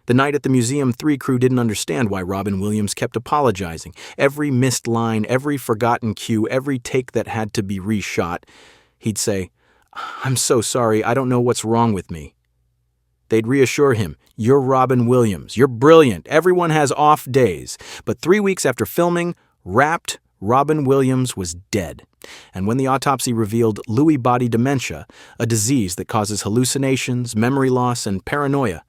The night at the museum, 3 crew didn't understand why Robin Williams kept apologizing. Every missed line, every forgotten cue, every take that had to be reshot, he'd say, "I'm so sorry, I don't know what's wrong with me." They'd reassure him, "You're Robin Williams, you're brilliant, everyone has off days." But 3 weeks after filming, Wrapped, Robin Williams was dead. And when the autopsy revealed Lewy Body Dementia, a disease that causes hallucinations, memory loss, and paranoia,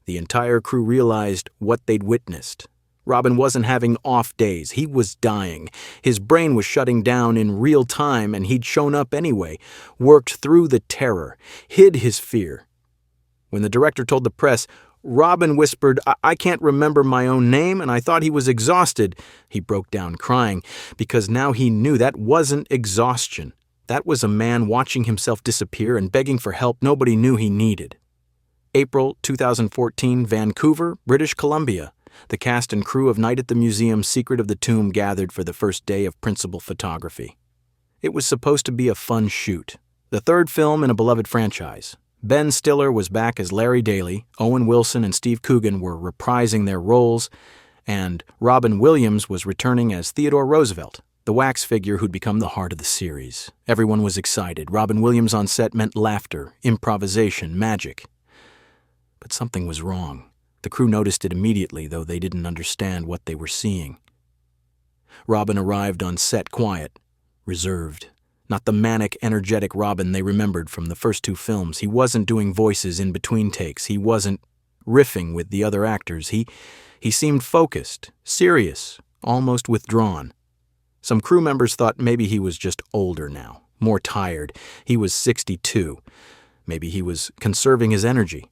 the entire crew realized what they'd witnessed. Robin wasn't having off days. He was dying. His brain was shutting down in real time, and he'd shown up anyway, worked through the terror, hid his fear. When the director told the press, Robin whispered, I can't remember my own name, and I thought he was exhausted. He broke down crying, because now he knew that wasn't exhaustion. That was a man watching himself disappear and begging for help nobody knew he needed. April 2014, Vancouver, British Columbia. The cast and crew of Night at the Museum Secret of the Tomb gathered for the first day of principal photography. It was supposed to be a fun shoot, the 3rd film in a beloved franchise. Ben Stiller was back as Larry Daly, Owen Wilson and Steve Coogan were reprising their roles, and Robin Williams was returning as Theodore Roosevelt, the wax figure who'd become the heart of the series. Everyone was excited. Robin Williams on set meant laughter, improvisation, magic. But something was wrong. The crew noticed it immediately, though they didn't understand what they were seeing. Robin arrived on set quiet, reserved. Not the manic, energetic Robin they remembered from the first 2 films. He wasn't doing voices in between takes. He wasn't riffing with the other actors. He seemed focused, serious, almost withdrawn. Some crew members thought maybe he was just older now, more tired. He was 62. Maybe he was conserving his energy.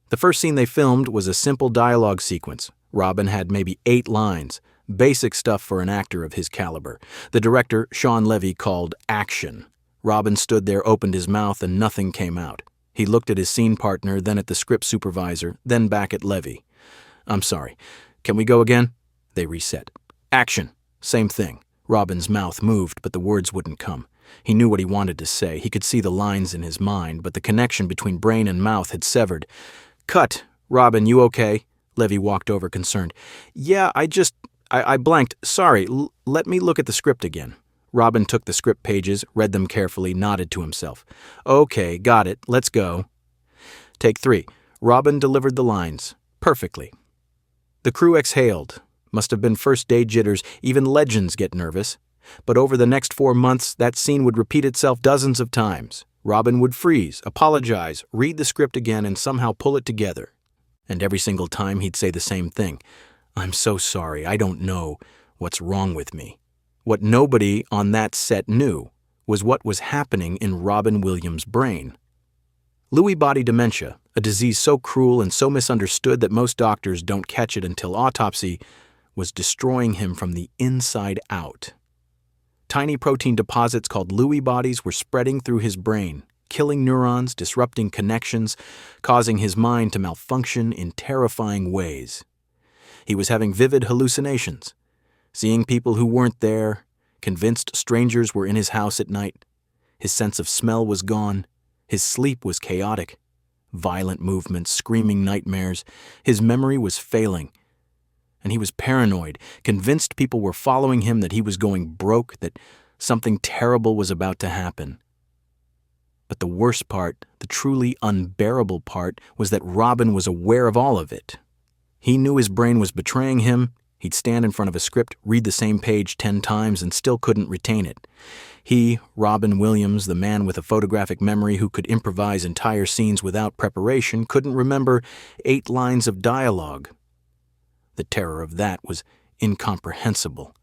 The first scene they filmed was a simple dialogue sequence. Robin had maybe 8 lines, basic stuff for an actor of his caliber. The director, Sean Levy, called action. Robin stood there, opened his mouth, and nothing came out. He looked at his scene partner, then at the script supervisor, then back at Levy. "I'm sorry. Can we go again?" They reset. Action. Same thing. Robin's mouth moved, but the words wouldn't come. He knew what he wanted to say. He could see the lines in his mind, but the connection between brain and mouth had severed. "Cut. Robin, you okay?" Levy walked over, concerned. "Yeah, I blanked. Sorry. Let me look at the script again." Robin took the script pages, read them carefully, nodded to himself. "Okay, got it. Let's go." Take 3. Robin delivered the lines. Perfectly. The crew exhaled. Must have been first-day jitters. Even legends get nervous. But over the next 4 months, that scene would repeat itself dozens of times. Robin would freeze, apologize, read the script again, and somehow pull it together. And every single time he'd say the same thing. "I'm so sorry, I don't know what's wrong with me." What nobody on that set knew was what was happening in Robin Williams' brain. Lewy Body Dementia, a disease so cruel and so misunderstood that most doctors don't catch it until autopsy, was destroying him from the inside out. Tiny protein deposits called Lewy bodies were spreading through his brain, killing neurons, disrupting connections, causing his mind to malfunction in terrifying ways. He was having vivid hallucinations, seeing people who weren't there, convinced strangers were in his house at night. His sense of smell was gone. His sleep was chaotic. Violent movements, screaming nightmares. His memory was failing. And he was paranoid, convinced people were following him, that he was going broke, that something terrible was about to happen. But the worst part, the truly unbearable part, was that Robin was aware of all of it. He knew his brain was betraying him. He'd stand in front of a script, read the same page 10 times, and still couldn't retain it. He, Robin Williams, the man with a photographic memory who could improvise entire scenes without preparation, couldn't remember 8 lines of dialogue. The terror of that was incomprehensible.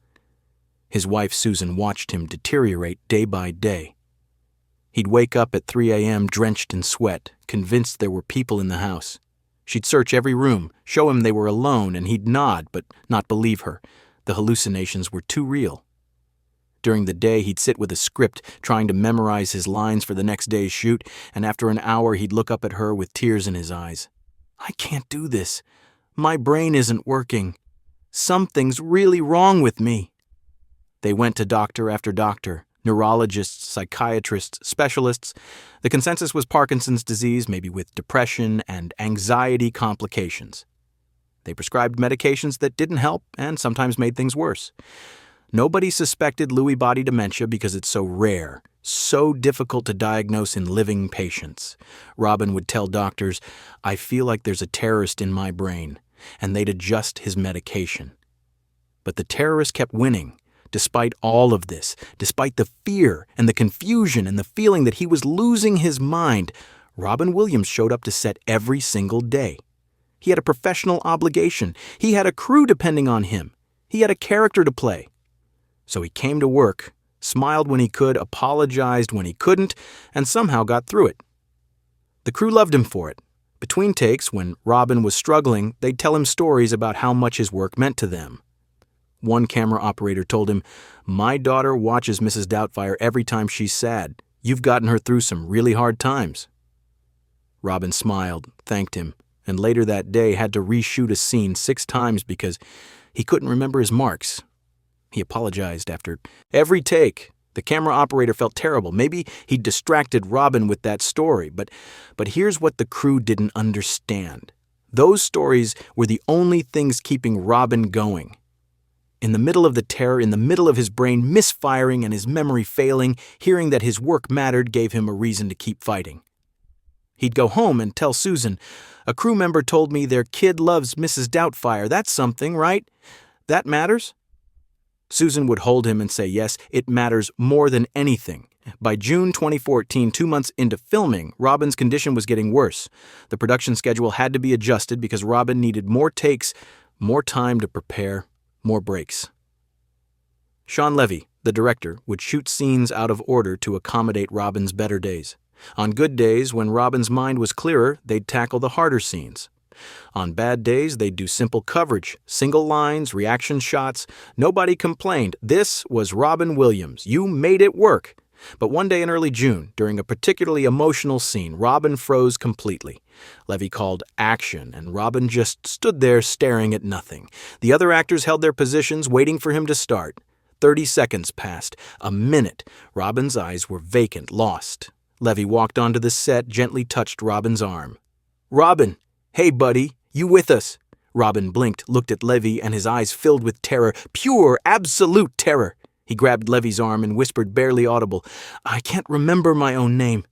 His wife Susan watched him deteriorate day by day. He'd wake up at 3 a.m. drenched in sweat, convinced there were people in the house. She'd search every room, show him they were alone, and he'd nod but not believe her. The hallucinations were too real. During the day, he'd sit with a script, trying to memorize his lines for the next day's shoot, and after an hour, he'd look up at her with tears in his eyes. "I can't do this. My brain isn't working. Something's really wrong with me." They went to doctor after doctor. Neurologists, psychiatrists, specialists. The consensus was Parkinson's disease, maybe with depression and anxiety complications. They prescribed medications that didn't help and sometimes made things worse. Nobody suspected Lewy body dementia because it's so rare, so difficult to diagnose in living patients. Robin would tell doctors, "I feel like there's a terrorist in my brain," and they'd adjust his medication. But the terrorist kept winning. Despite all of this, despite the fear and the confusion and the feeling that he was losing his mind, Robin Williams showed up to set every single day. He had a professional obligation. He had a crew depending on him. He had a character to play. So he came to work, smiled when he could, apologized when he couldn't, and somehow got through it. The crew loved him for it. Between takes, when Robin was struggling, they'd tell him stories about how much his work meant to them. One camera operator told him, "My daughter watches Mrs. Doubtfire every time she's sad. You've gotten her through some really hard times." Robin smiled, thanked him, and later that day had to reshoot a scene 6 times because he couldn't remember his marks. He apologized after every take. The camera operator felt terrible. Maybe he'd distracted Robin with that story, but here's what the crew didn't understand. Those stories were the only things keeping Robin going. In the middle of the terror, in the middle of his brain misfiring and his memory failing, hearing that his work mattered gave him a reason to keep fighting. He'd go home and tell Susan, "A crew member told me their kid loves Mrs. Doubtfire. That's something, right? That matters?" Susan would hold him and say, "Yes, it matters more than anything." By June 2014, 2 months into filming, Robin's condition was getting worse. The production schedule had to be adjusted because Robin needed more takes, more time to prepare, more breaks. Shawn Levy, the director, would shoot scenes out of order to accommodate Robin's better days. On good days, when Robin's mind was clearer, they'd tackle the harder scenes. On bad days, they'd do simple coverage, single lines, reaction shots. Nobody complained. This was Robin Williams. You made it work. But one day in early June, during a particularly emotional scene, Robin froze completely. Levy called action, and Robin just stood there staring at nothing. The other actors held their positions, waiting for him to start. 30 seconds passed. A minute. Robin's eyes were vacant, lost. Levy walked onto the set, gently touched Robin's arm. "Robin! Hey, buddy, you with us?" Robin blinked, looked at Levy, and his eyes filled with terror, pure, absolute terror. He grabbed Levy's arm and whispered, barely audible, "I can't remember my own name."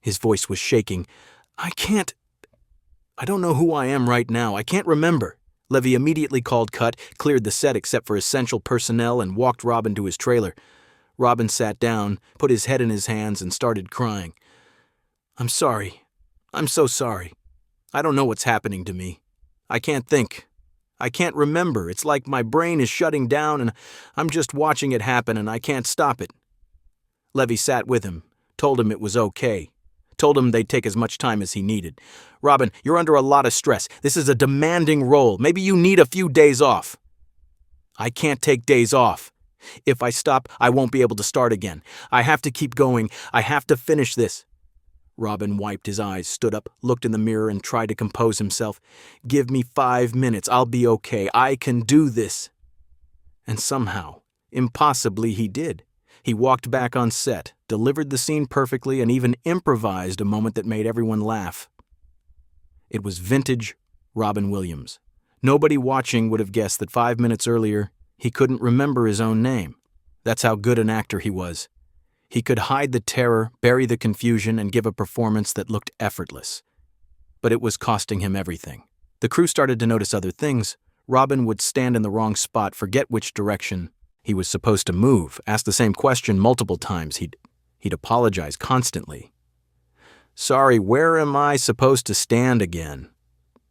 His voice was shaking. I don't know who I am right now. I can't remember." Levy immediately called cut, cleared the set except for essential personnel, and walked Robin to his trailer. Robin sat down, put his head in his hands, and started crying. "I'm sorry. I'm so sorry. I don't know what's happening to me. I can't think. I can't remember. It's like my brain is shutting down and I'm just watching it happen and I can't stop it." Levy sat with him, told him it was okay, told him they'd take as much time as he needed. "Robin, you're under a lot of stress. This is a demanding role. Maybe you need a few days off." "I can't take days off. If I stop, I won't be able to start again. I have to keep going. I have to finish this." Robin wiped his eyes, stood up, looked in the mirror, and tried to compose himself. "Give me 5 minutes. I'll be okay. I can do this." And somehow, impossibly, he did. He walked back on set, delivered the scene perfectly, and even improvised a moment that made everyone laugh. It was vintage Robin Williams. Nobody watching would have guessed that 5 minutes earlier, he couldn't remember his own name. That's how good an actor he was. He could hide the terror, bury the confusion, and give a performance that looked effortless. But it was costing him everything. The crew started to notice other things. Robin would stand in the wrong spot, forget which direction he was supposed to move, ask the same question multiple times. He'd apologize constantly. "Sorry, where am I supposed to stand again?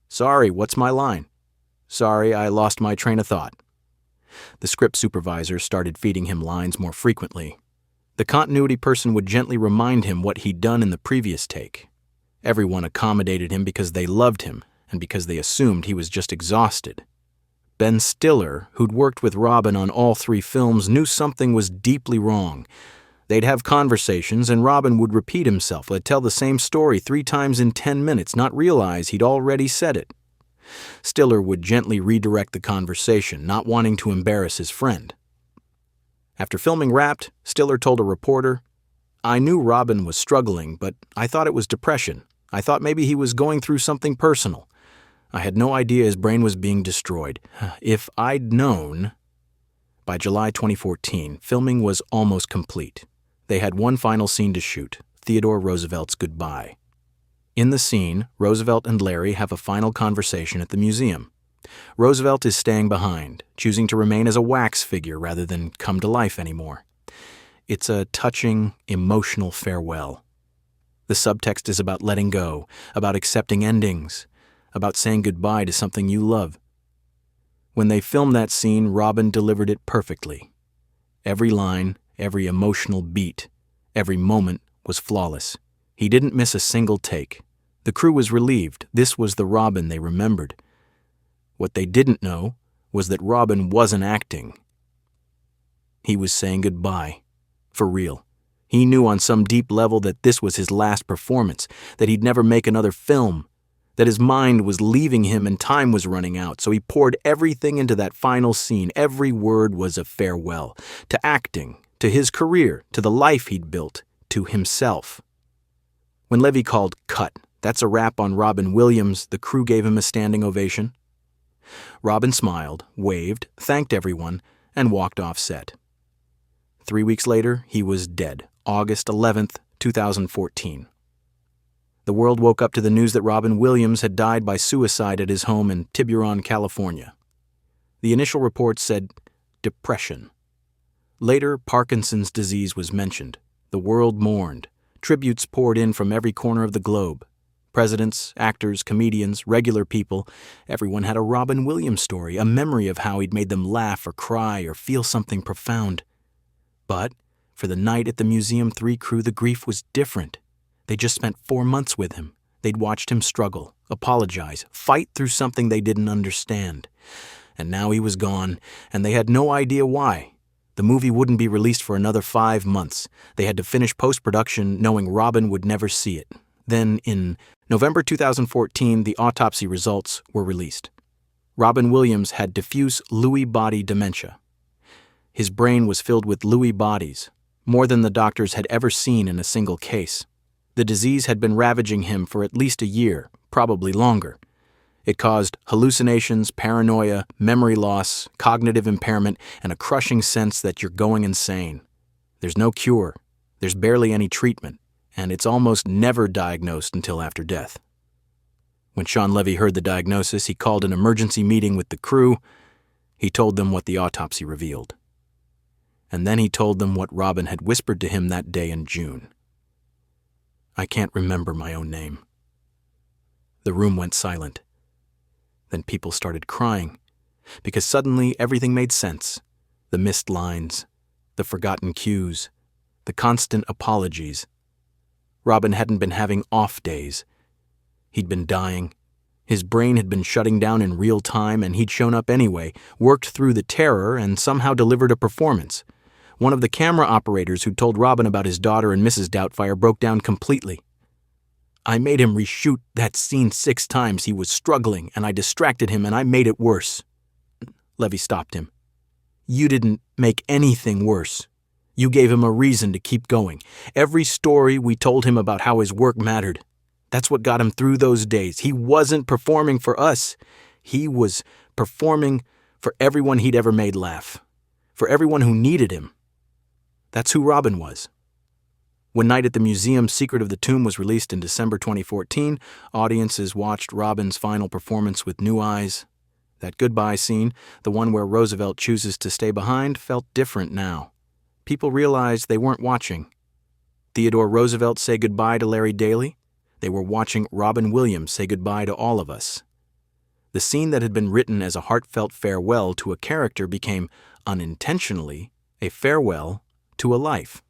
Sorry, what's my line? Sorry, I lost my train of thought." The script supervisor started feeding him lines more frequently. The continuity person would gently remind him what he'd done in the previous take. Everyone accommodated him because they loved him and because they assumed he was just exhausted. Ben Stiller, who'd worked with Robin on all 3 films, knew something was deeply wrong. They'd have conversations, and Robin would repeat himself. They'd tell the same story 3 times in 10 minutes, not realize he'd already said it. Stiller would gently redirect the conversation, not wanting to embarrass his friend. After filming wrapped, Stiller told a reporter, "I knew Robin was struggling, but I thought it was depression. I thought maybe he was going through something personal. I had no idea his brain was being destroyed. If I'd known..." By July 2014, filming was almost complete. They had one final scene to shoot, Theodore Roosevelt's goodbye. In the scene, Roosevelt and Larry have a final conversation at the museum. Roosevelt is staying behind, choosing to remain as a wax figure rather than come to life anymore. It's a touching, emotional farewell. The subtext is about letting go, about accepting endings, about saying goodbye to something you love. When they filmed that scene, Robin delivered it perfectly. Every line, every emotional beat, every moment was flawless. He didn't miss a single take. The crew was relieved. This was the Robin they remembered. What they didn't know was that Robin wasn't acting. He was saying goodbye. For real. He knew on some deep level that this was his last performance, that he'd never make another film, that his mind was leaving him and time was running out, so he poured everything into that final scene. Every word was a farewell, to acting, to his career, to the life he'd built, to himself. When Lewy called "cut," that's a wrap on Robin Williams, the crew gave him a standing ovation. Robin smiled, waved, thanked everyone, and walked off set. 3 weeks later, he was dead, August 11th, 2014. The world woke up to the news that Robin Williams had died by suicide at his home in Tiburon, California. The initial reports said depression. Later, Parkinson's disease was mentioned. The world mourned. Tributes poured in from every corner of the globe. Presidents, actors, comedians, regular people, everyone had a Robin Williams story, a memory of how he'd made them laugh or cry or feel something profound. But for the Night at the Museum 3 crew, the grief was different. They just spent 4 months with him. They'd watched him struggle, apologize, fight through something they didn't understand. And now he was gone, and they had no idea why. The movie wouldn't be released for another 5 months. They had to finish post-production knowing Robin would never see it. Then, in November 2014, the autopsy results were released. Robin Williams had diffuse Lewy Body Dementia. His brain was filled with Lewy bodies, more than the doctors had ever seen in a single case. The disease had been ravaging him for at least a year, probably longer. It caused hallucinations, paranoia, memory loss, cognitive impairment, and a crushing sense that you're going insane. There's no cure, there's barely any treatment, and it's almost never diagnosed until after death. When Sean Levy heard the diagnosis, he called an emergency meeting with the crew. He told them what the autopsy revealed. And then he told them what Robin had whispered to him that day in June. "I can't remember my own name." The room went silent. Then people started crying, because suddenly everything made sense. The missed lines, the forgotten cues, the constant apologies. Robin hadn't been having off days. He'd been dying. His brain had been shutting down in real time, and he'd shown up anyway, worked through the terror, and somehow delivered a performance. One of the camera operators who told Robin about his daughter and Mrs. Doubtfire broke down completely. "I made him reshoot that scene 6 times. He was struggling, and I distracted him, and I made it worse." Levy stopped him. "You didn't make anything worse. You gave him a reason to keep going. Every story we told him about how his work mattered. That's what got him through those days. He wasn't performing for us. He was performing for everyone he'd ever made laugh, for everyone who needed him. That's who Robin was." When Night at the Museum: Secret of the Tomb was released in December 2014, audiences watched Robin's final performance with new eyes. That goodbye scene, the one where Roosevelt chooses to stay behind, felt different now. People realized they weren't watching Theodore Roosevelt say goodbye to Larry Daley. They were watching Robin Williams say goodbye to all of us. The scene that had been written as a heartfelt farewell to a character became, unintentionally, a farewell to a life.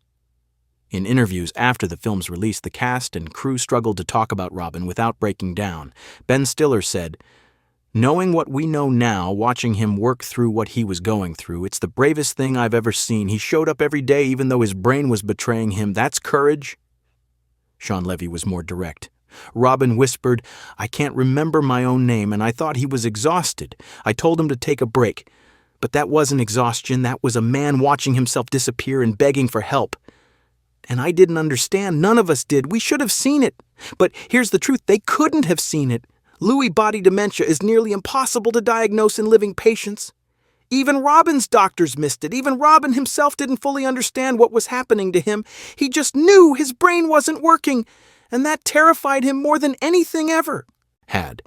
In interviews after the film's release, the cast and crew struggled to talk about Robin without breaking down. Ben Stiller said, "Knowing what we know now, watching him work through what he was going through, it's the bravest thing I've ever seen. He showed up every day even though his brain was betraying him. That's courage." Sean Levy was more direct. Robin whispered, "I can't remember my own name, and I thought he was exhausted. I told him to take a break. But that wasn't exhaustion. That was a man watching himself disappear and begging for help. And I didn't understand. None of us did. We should have seen it. But here's the truth. They couldn't have seen it. Lewy body dementia is nearly impossible to diagnose in living patients. Even Robin's doctors missed it. Even Robin himself didn't fully understand what was happening to him. He just knew his brain wasn't working, and that terrified him more than anything ever had.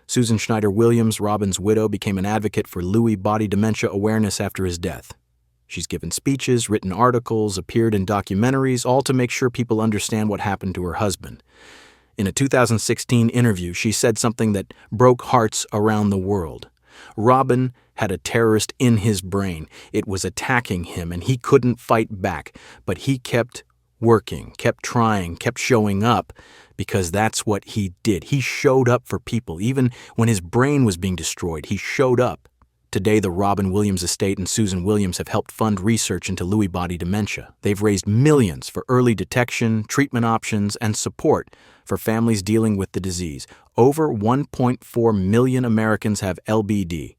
Susan Schneider Williams, Robin's widow, became an advocate for Lewy body dementia awareness after his death. She's given speeches, written articles, appeared in documentaries, all to make sure people understand what happened to her husband. In a 2016 interview, she said something that broke hearts around the world. Robin had a terrorist in his brain. It was attacking him, and he couldn't fight back. But he kept working, kept trying, kept showing up, because that's what he did. He showed up for people. Even when his brain was being destroyed, he showed up. Today, the Robin Williams estate and Susan Williams have helped fund research into Lewy body dementia. They've raised millions for early detection, treatment options, and support for families dealing with the disease. Over 1.4 million Americans have LBD,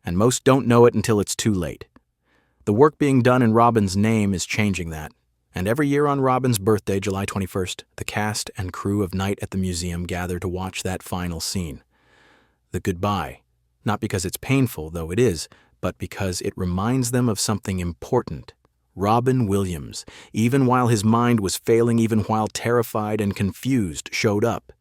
and most don't know it until it's too late. The work being done in Robin's name is changing that. And every year on Robin's birthday, July 21st, the cast and crew of Night at the Museum gather to watch that final scene. The goodbye. Not because it's painful, though it is, but because it reminds them of something important. Robin Williams, even while his mind was failing, even while terrified and confused, showed up.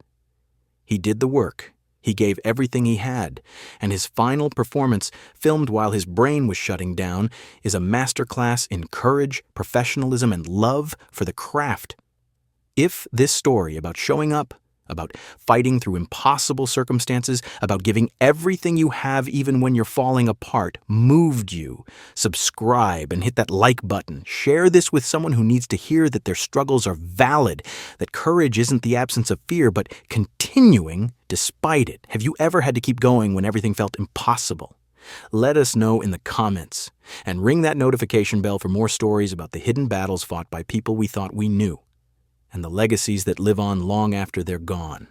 He did the work. He gave everything he had, and his final performance, filmed while his brain was shutting down, is a masterclass in courage, professionalism, and love for the craft. If this story about showing up, about fighting through impossible circumstances, about giving everything you have even when you're falling apart, moved you, subscribe and hit that like button. Share this with someone who needs to hear that their struggles are valid, that courage isn't the absence of fear, but continuing despite it. Have you ever had to keep going when everything felt impossible? Let us know in the comments, and ring that notification bell for more stories about the hidden battles fought by people we thought we knew, and the legacies that live on long after they're gone.